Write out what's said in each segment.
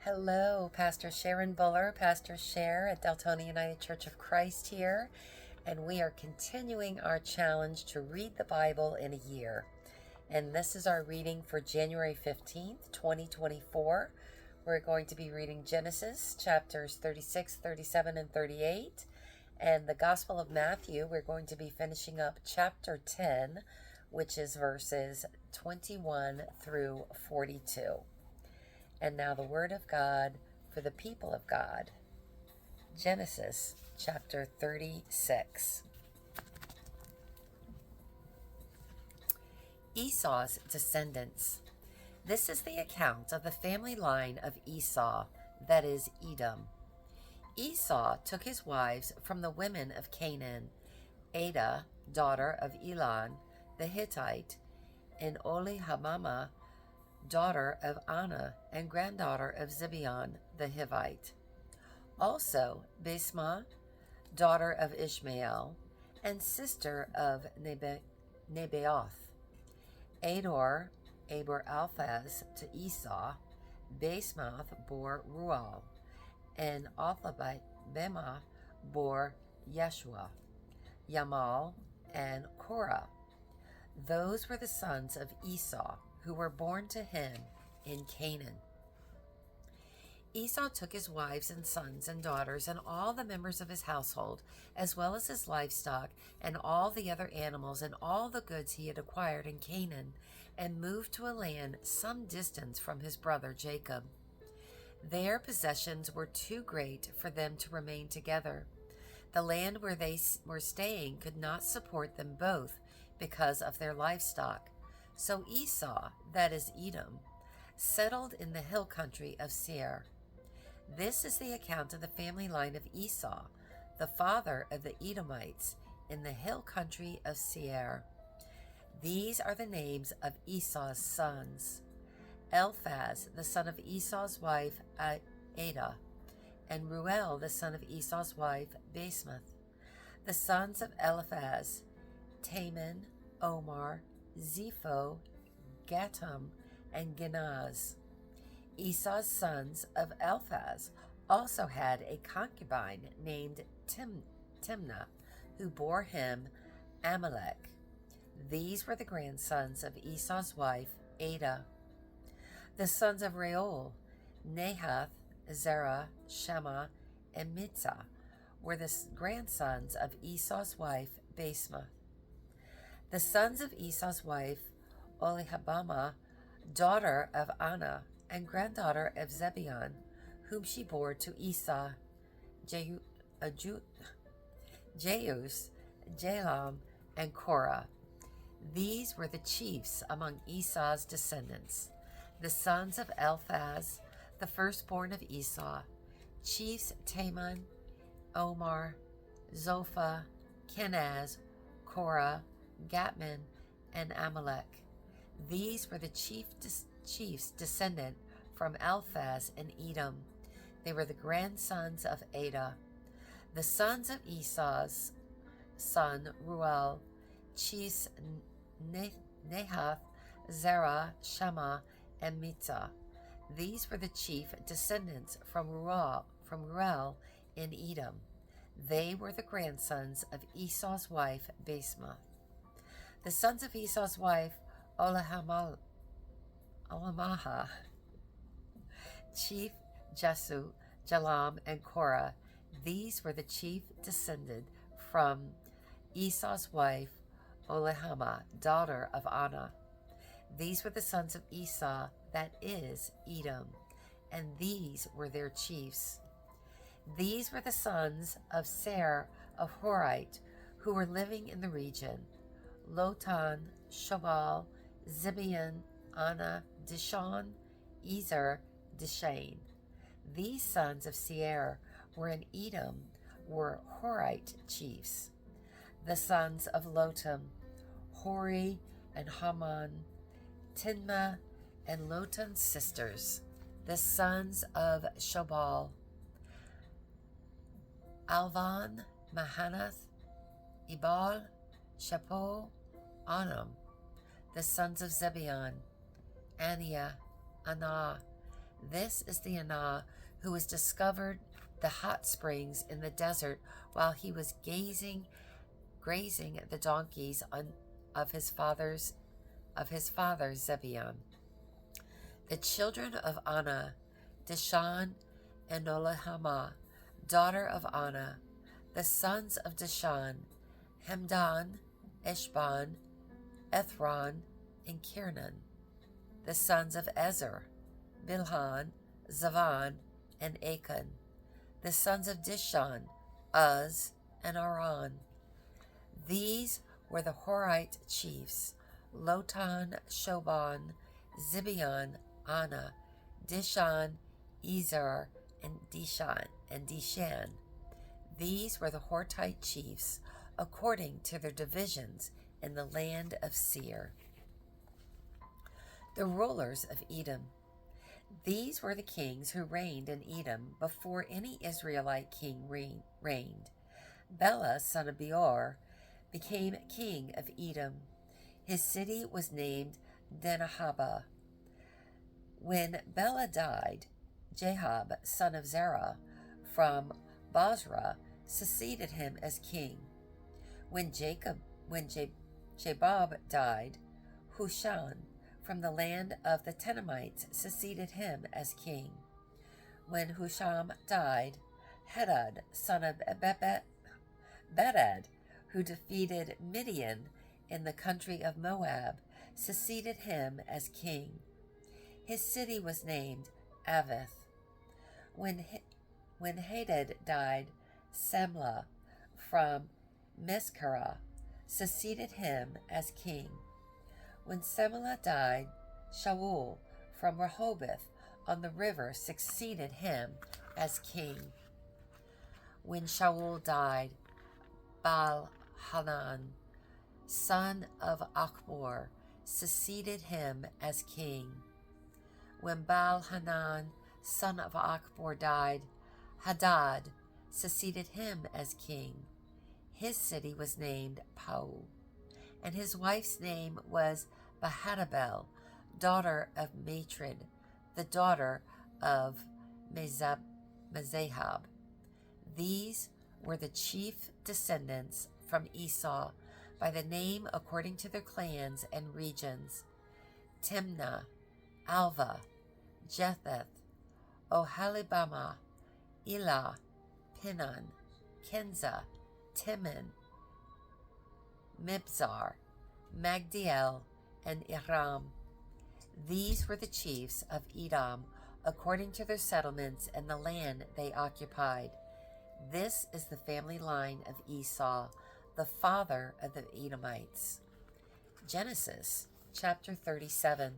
Hello, Pastor Sharon Buller, Pastor Cher at Deltona United Church of Christ here, and we are continuing our challenge to read the Bible in a year. And this is our reading for January 15th, 2024. We're going to be reading Genesis chapters 36, 37, and 38. And the Gospel of Matthew, we're going to be finishing up chapter 10, which is verses 21 through 42. And now the Word of God for the people of God. Genesis chapter 36. Esau's descendants. This is the account of the family line of Esau, that is Edom. Esau took his wives from the women of Canaan, Adah, daughter of Elon the Hittite, and Olihabama, daughter of Anna and granddaughter of Zibeon the Hivite. Also Basemath, daughter of Ishmael, and sister of Nebaioth. Ador bore Alphaz to Esau. Basemath bore Ruel, and Athabema bore Yeshua, Yamal, and Korah. Those were the sons of Esau, who were born to him in Canaan. Esau took his wives and sons and daughters and all the members of his household, as well as his livestock and all the other animals and all the goods he had acquired in Canaan, and moved to a land some distance from his brother Jacob. Their possessions were too great for them to remain together. The land where they were staying could not support them both because of their livestock. So Esau, that is Edom, settled in the hill country of Seir. This is the account of the family line of Esau, the father of the Edomites, in the hill country of Seir. These are the names of Esau's sons: Eliphaz, the son of Esau's wife Adah, and Ruel, the son of Esau's wife Basemath. The sons of Eliphaz: Taman, Omar, Zepho, Gatam, and Genaz. Esau's sons of Eliphaz also had a concubine named Timnah, who bore him Amalek. These were the grandsons of Esau's wife Adah. The sons of Reuel: Nahath, Zerah, Shema, and Mitzah were the grandsons of Esau's wife Basemath. The sons of Esau's wife Olihabama, daughter of Anna and granddaughter of Zibeon, whom she bore to Esau: Jeus, Jalam, and Korah. These were the chiefs among Esau's descendants. The sons of Eliphaz, the firstborn of Esau: chiefs Taman, Omar, Zophah, Kenaz, Korah, Gatman, and Amalek. These were the chiefs descendant from Eliphaz and Edom. They were the grandsons of Adah. The sons of Esau's son Ruel: chiefs Nahath, Zerah, Shema, and Mitzah. These were the chief descendants from Ruel in Edom. They were the grandsons of Esau's wife Basemath. The sons of Esau's wife Olamaha: chief Jesu, Jalam, and Korah. These were the chief descended from Esau's wife Olahama, daughter of Anna. These were the sons of Esau, that is Edom, and these were their chiefs. These were the sons of Seir of Horite, who were living in the region: Lotan, Shobal, Zibeon, Anna, Dishon, Ezer, Dishain. These sons of Seir were in Edom were Horite chiefs. The sons of Lotam: Hori and Haman, Tinma, and Lotan's sisters. The sons of Shobal: Alvan, Mahanath, Ebal, Shapo, Anam. The sons of Zibeon: Aniah, Anah, This is the Ana who was discovered the hot springs in the desert while he was grazing the donkeys of his father Zebion. The children of Ana, Dishan and Olahama, daughter of Ana, the sons of Dishan, Hemdan, Eshban, Ethron, and Kiernan, the sons of Ezer, Bilhan, Zavan, and Achan, the sons of Dishan, Uz, and Aran. These were the Horite chiefs, Lotan, Shoban, Zibeon, Ana, Dishan, Ezer, and Dishan. These were the Horite chiefs according to their divisions in the land of Seir. The rulers of Edom. These were the kings who reigned in Edom before any Israelite king reigned. Bela, son of Beor, became king of Edom. His city was named Dinahaba. When Bela died, Jahab, son of Zerah, from Basra, succeeded him as king. When Jabab died, Hushan, from the land of the Tenemites, succeeded him as king. When Husham died, Hadad, son of Bedad, who defeated Midian in the country of Moab, succeeded him as king. His city was named Avith. When Hadad died, Samlah from Meskarah succeeded him as king. When Samlah died, Shaul from Rehoboth on the river succeeded him as king. When Shaul died, Baal-Hanan, son of Achbor, succeeded him as king. When Baal-Hanan, son of Achbor, died, Hadad succeeded him as king. His city was named Pau, and his wife's name was Bahadabel, daughter of Matred, the daughter of Mezahab. These were the chief descendants from Esau by the name according to their clans and regions: Timnah, Alva, Jetheth, Oholibamah, Elah, Pinon, Kenza, Timon, Mibzar, Magdiel, and Iram. These were the chiefs of Edom according to their settlements and the land they occupied. This is the family line of Esau, the father of the Edomites. Genesis chapter 37.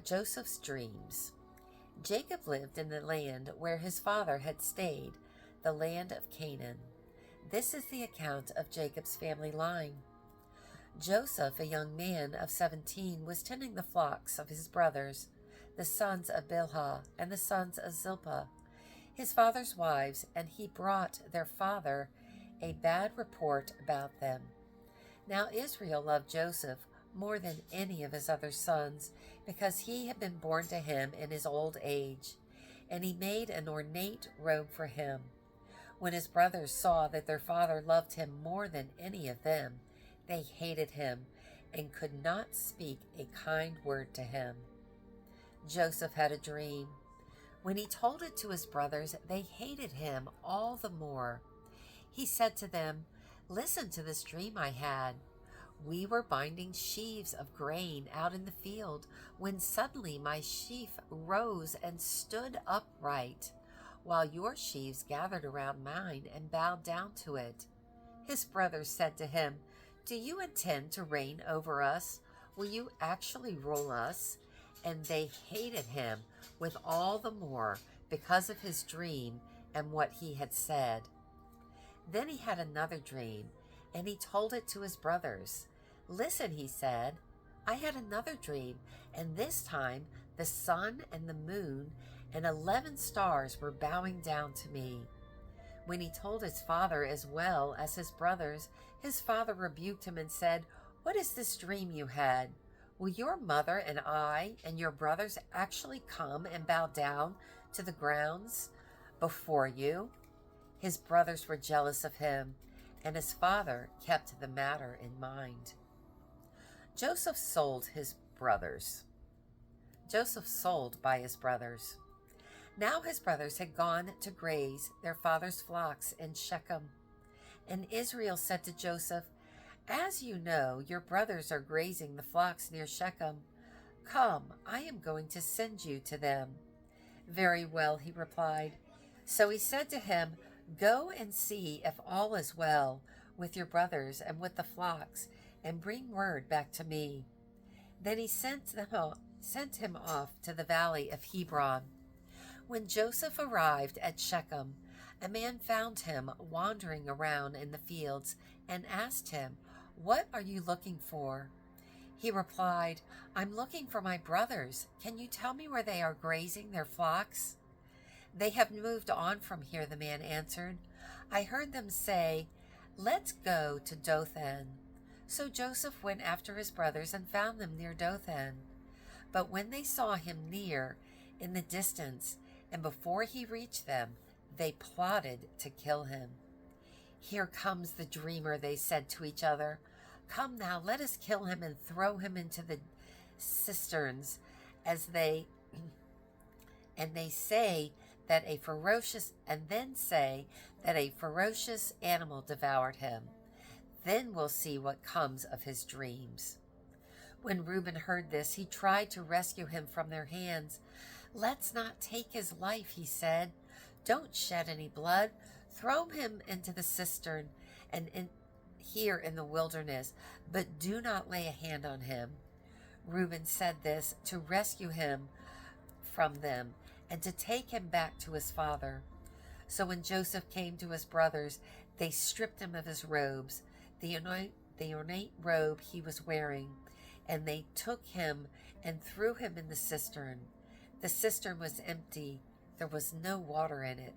Joseph's dreams. Jacob lived in the land where his father had stayed, the land of Canaan. This is the account of Jacob's family line. Joseph, a young man of 17, was tending the flocks of his brothers, the sons of Bilhah and the sons of Zilpah, his father's wives, and he brought their father a bad report about them. Now Israel loved Joseph more than any of his other sons, because he had been born to him in his old age, and he made an ornate robe for him. When his brothers saw that their father loved him more than any of them, they hated him and could not speak a kind word to him. Joseph had a dream. When he told it to his brothers, they hated him all the more. He said to them, "Listen to this dream I had. We were binding sheaves of grain out in the field when suddenly my sheaf rose and stood upright, while your sheaves gathered around mine and bowed down to it." His brothers said to him, "Do you intend to reign over us? Will you actually rule us?" And they hated him with all the more because of his dream and what he had said. Then he had another dream, and he told it to his brothers. "Listen," he said, "I had another dream, and this time the sun and the moon and 11 stars were bowing down to me." When he told his father as well as his brothers, his father rebuked him and said, "What is this dream you had? Will your mother and I and your brothers actually come and bow down to the grounds before you?" His brothers were jealous of him, and his father kept the matter in mind. Joseph sold his brothers. Joseph sold by his brothers. Now his brothers had gone to graze their father's flocks in Shechem. And Israel said to Joseph, "As you know, your brothers are grazing the flocks near Shechem. Come, I am going to send you to them." "Very well," he replied. So he said to him, "Go and see if all is well with your brothers and with the flocks, and bring word back to me." Then he sent him off to the valley of Hebron. When Joseph arrived at Shechem, a man found him wandering around in the fields and asked him, "What are you looking for?" He replied, "I'm looking for my brothers. Can you tell me where they are grazing their flocks?" "They have moved on from here," the man answered. "I heard them say, 'Let's go to Dothan.'" So Joseph went after his brothers and found them near Dothan. But when they saw him near in the distance, and before he reached them, they plotted to kill him. "Here comes the dreamer," they said to each other. "Come now, let us kill him and throw him into the cisterns," as they say that a ferocious animal devoured him. Then we'll see what comes of his dreams. When Reuben heard this, he tried to rescue him from their hands. "Let's not take his life," he said. "Don't shed any blood. Throw him into the cistern and here in the wilderness, but do not lay a hand on him." Reuben said this to rescue him from them and to take him back to his father. So when Joseph came to his brothers, they stripped him of his robes, the ornate robe he was wearing, and they took him and threw him in the cistern. The cistern was empty. There was no water in it.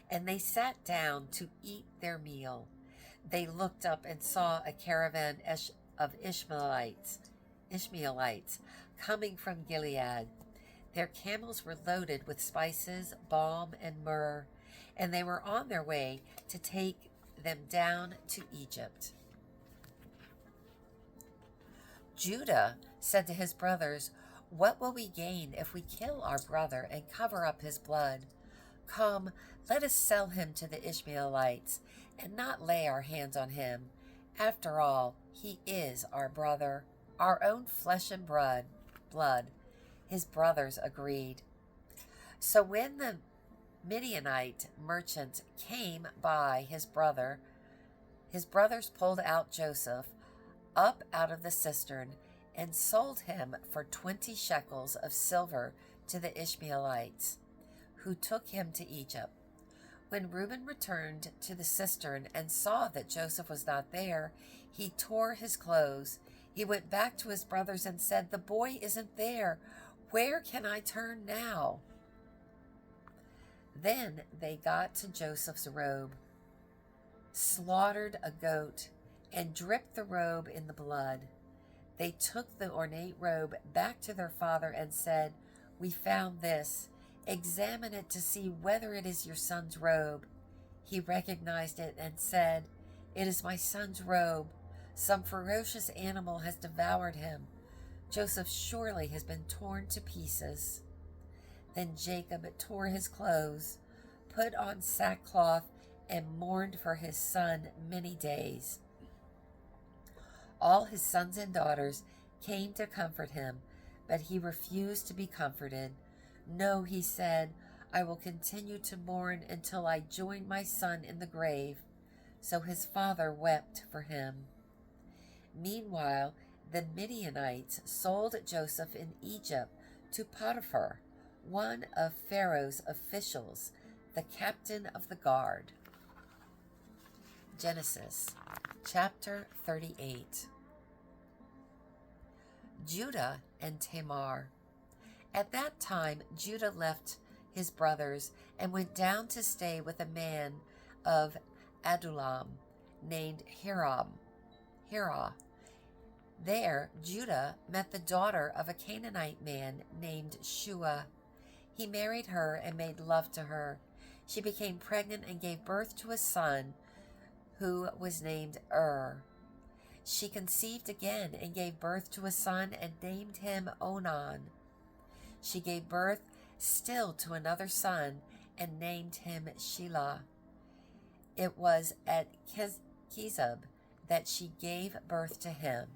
And they sat down to eat their meal. They looked up and saw a caravan of Ishmaelites coming from Gilead. Their camels were loaded with spices, balm, and myrrh, and they were on their way to take them down to Egypt. Judah said to his brothers, "What will we gain if we kill our brother and cover up his blood? Come, let us sell him to the Ishmaelites and not lay our hands on him. After all, he is our brother, our own flesh and blood." His brothers agreed. So when the Midianite merchant came by his brothers pulled out Joseph up out of the cistern and sold him for 20 shekels of silver to the Ishmaelites, who took him to Egypt. When Reuben returned to the cistern and saw that Joseph was not there, he tore his clothes. He went back to his brothers and said, "The boy isn't there. Where can I turn now?" Then they got to Joseph's robe, slaughtered a goat, and dipped the robe in the blood. They took the ornate robe back to their father and said, "We found this. Examine it to see whether it is your son's robe." He recognized it and said, "It is my son's robe. Some ferocious animal has devoured him. Joseph surely has been torn to pieces." Then Jacob tore his clothes, put on sackcloth, and mourned for his son many days. All his sons and daughters came to comfort him, but he refused to be comforted. "No," he said, "I will continue to mourn until I join my son in the grave." So his father wept for him. Meanwhile, the Midianites sold Joseph in Egypt to Potiphar, one of Pharaoh's officials, the captain of the guard. Genesis chapter 38. Judah and Tamar. At that time, Judah left his brothers and went down to stay with a man of Adullam named Hirah. There, Judah met the daughter of a Canaanite man named Shua. He married her and made love to her. She became pregnant and gave birth to a son who was named She conceived again and gave birth to a son and named him Onan. She gave birth still to another son and named him Shelah. It was at Kezub that she gave birth to him.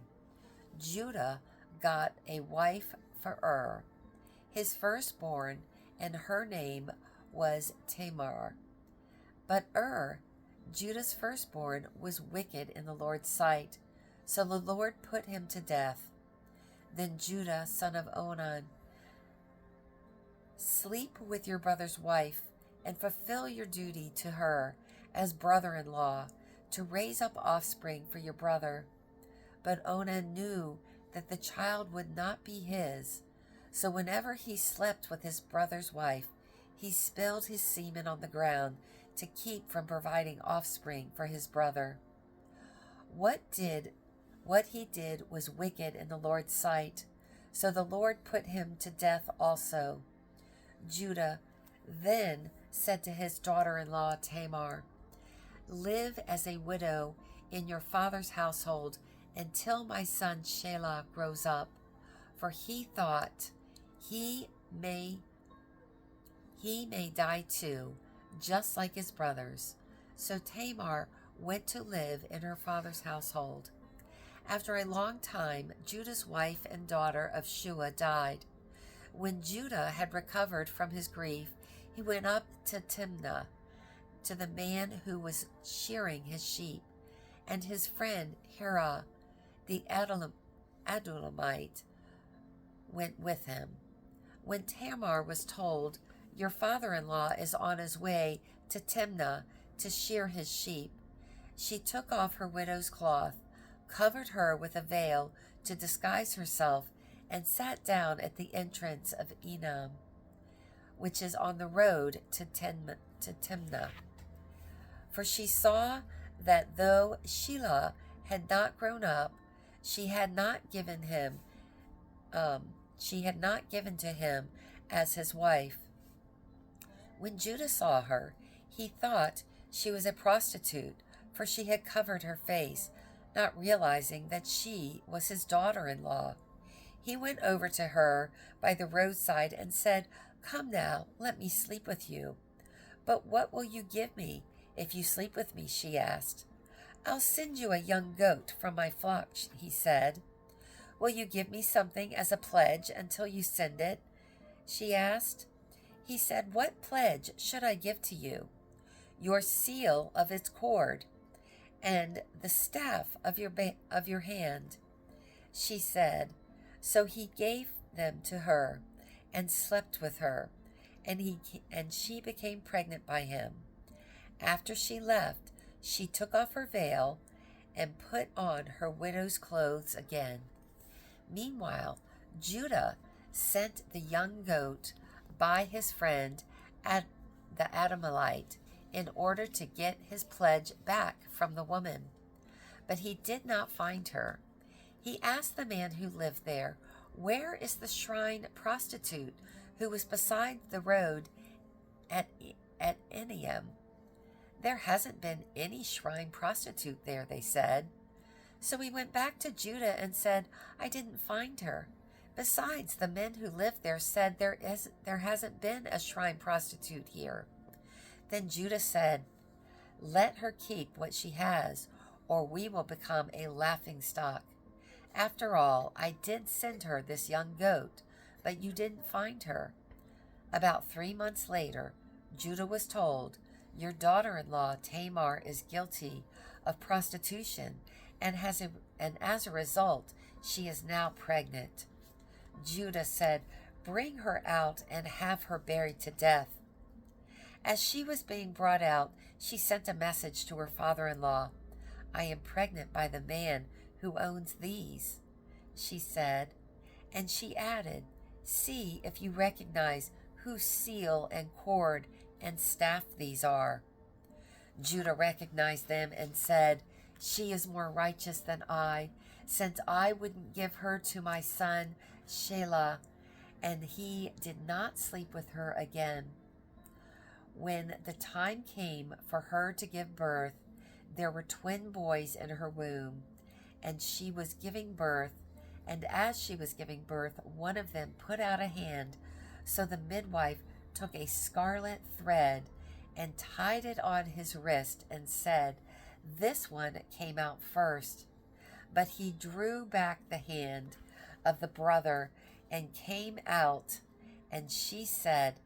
Judah got a wife for his firstborn, and her name was Tamar. But Judah's firstborn, was wicked in the Lord's sight, so the Lord put him to death. Then Judah, son of Onan, sleep with your brother's wife and fulfill your duty to her as brother-in-law, to raise up offspring for your brother. But Onan knew that the child would not be his, so whenever he slept with his brother's wife, he spilled his semen on the ground to keep from providing offspring for his brother. What he did was wicked in the Lord's sight, so the Lord put him to death also. Judah then said to his daughter-in-law Tamar, "Live as a widow in your father's household until my son Shelah grows up," for he thought, he may die too, just like his brothers. So Tamar went to live in her father's household. After a long time, Judah's wife and daughter of Shua died. When Judah had recovered from his grief, he went up to Timnah, to the man who was shearing his sheep, and his friend Hirah, the Adullamite, went with him. When Tamar was told, "Your father-in-law is on his way to Timnah to shear his sheep," she took off her widow's cloth, covered her with a veil to disguise herself, and sat down at the entrance of Enam, which is on the road to Timnah. For she saw that though Shelah had not grown up, she had not given to him as his wife. When Judah saw her, he thought she was a prostitute, for she had covered her face, not realizing that she was his daughter-in-law. He went over to her by the roadside and said, "Come now, let me sleep with you." "But what will you give me if you sleep with me?" she asked. "I'll send you a young goat from my flock," he said. "Will you give me something as a pledge until you send it?" she asked. He said, "What pledge should I give to you?" "Your seal of its cord and the staff of your hand," she said. So he gave them to her and slept with her, and she became pregnant by him. After she left, she took off her veil and put on her widow's clothes again. Meanwhile, Judah sent the young goat by his friend the Adullamite in order to get his pledge back from the woman. But he did not find her. He asked the man who lived there, "Where is the shrine prostitute who was beside the road at Enam?" "There hasn't been any shrine prostitute there," they said. So he went back to Judah and said, "I didn't find her. Besides, the men who live there said there hasn't been a shrine prostitute here." Then Judah said, "Let her keep what she has, or we will become a laughingstock. After all, I did send her this young goat, but you didn't find her." About 3 months later, Judah was told, "Your daughter-in-law Tamar is guilty of prostitution, and as a result, she is now pregnant." Judah said, "Bring her out and have her buried to death." As she was being brought out, she sent a message to her father-in-law. "I am pregnant by the man who owns these," she said. And she added, "See if you recognize whose seal and cord and staff these are." Judah recognized them and said, "She is more righteous than I, since I wouldn't give her to my son Shelah, and he did not sleep with her again. When the time came for her to give birth, there were twin boys in her womb, and she was giving birth. And as she was giving birth, one of them put out a hand. So the midwife took a scarlet thread and tied it on his wrist and said, "This one came out first." But he drew back the hand of the brother and came out. And she said,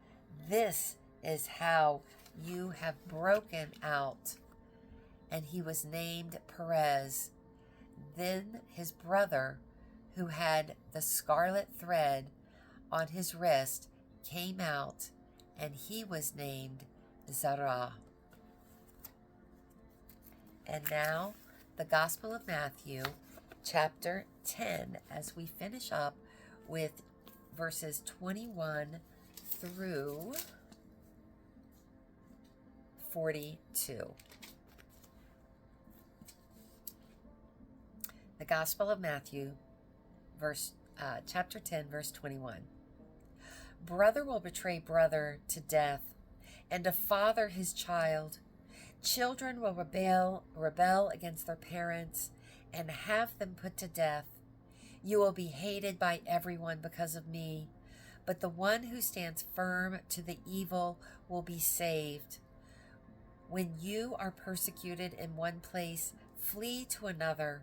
"This is how you have broken out." And he was named Perez. Then his brother, who had the scarlet thread on his wrist, came out, and he was named Zerah. And now, the Gospel of Matthew, chapter 10, as we finish up with verses 21 through 42. The Gospel of Matthew, chapter 10, verse 21. Brother will betray brother to death, and a father his child. Children will rebel against their parents, and have them put to death. You will be hated by everyone because of me, but the one who stands firm to the evil will be saved. When you are persecuted in one place, flee to another.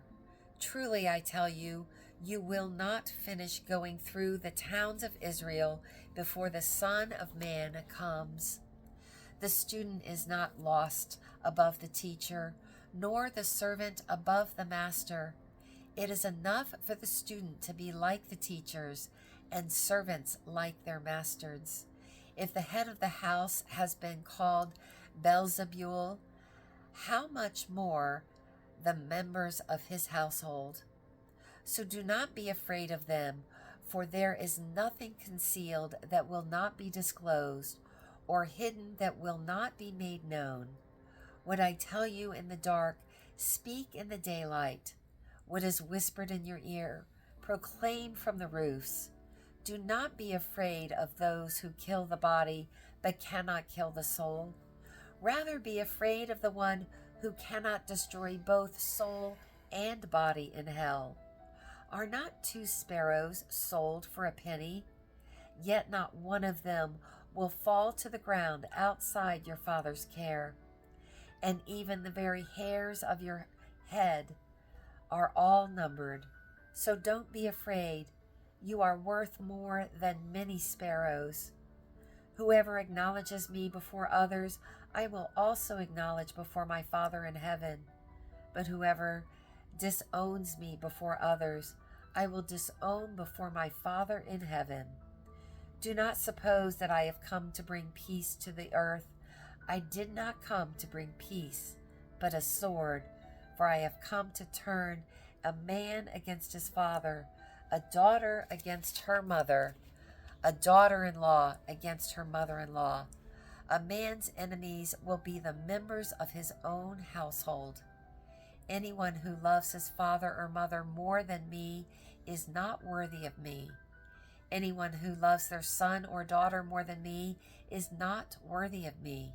Truly, I tell you, you will not finish going through the towns of Israel before the Son of Man comes. The student is not lost above the teacher, nor the servant above the master. It is enough for the student to be like the teachers, and servants like their masters. If the head of the house has been called Beelzebul, how much more the members of his household? So do not be afraid of them, for there is nothing concealed that will not be disclosed, or hidden that will not be made known. What I tell you in the dark, speak in the daylight. What is whispered in your ear, proclaim from the roofs. Do not be afraid of those who kill the body, but cannot kill the soul. Rather be afraid of the one who cannot destroy both soul and body in hell. Are not 2 sparrows sold for a penny? Yet not one of them will fall to the ground outside your Father's care. And even the very hairs of your head are all numbered. So don't be afraid. You are worth more than many sparrows. Whoever acknowledges me before others, I will also acknowledge before my Father in heaven. But whoever disowns me before others, I will disown before my Father in heaven. Do not suppose that I have come to bring peace to the earth. I did not come to bring peace, but a sword. For I have come to turn a man against his father, a daughter against her mother, a daughter-in-law against her mother-in-law. A man's enemies will be the members of his own household. Anyone who loves his father or mother more than me is not worthy of me. Anyone who loves their son or daughter more than me is not worthy of me.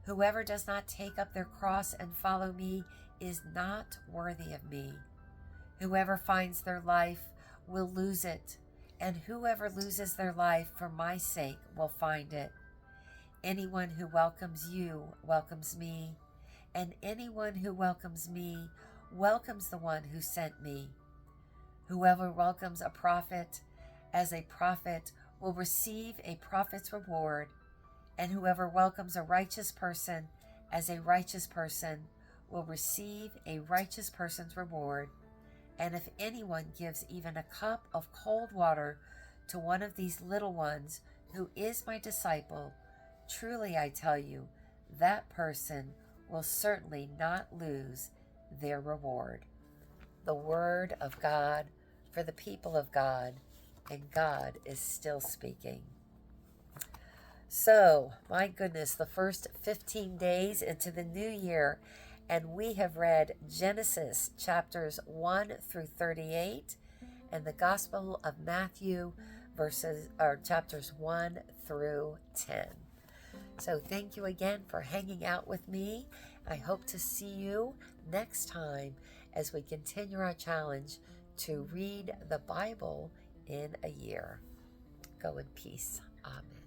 Whoever does not take up their cross and follow me is not worthy of me. Whoever finds their life will lose it, and whoever loses their life for my sake will find it. Anyone who welcomes you welcomes me, and anyone who welcomes me welcomes the one who sent me. Whoever welcomes a prophet as a prophet will receive a prophet's reward, and whoever welcomes a righteous person as a righteous person will receive a righteous person's reward. And if anyone gives even a cup of cold water to one of these little ones who is my disciple, truly I tell you, that person will certainly not lose their reward. The word of God for the people of God, and God is still speaking. So, my goodness, the first 15 days into the new year, And we have read Genesis chapters 1 through 38 and the Gospel of Matthew chapters 1 through 10. So thank you again for hanging out with me. I hope to see you next time as we continue our challenge to read the Bible in a year. Go in peace. Amen.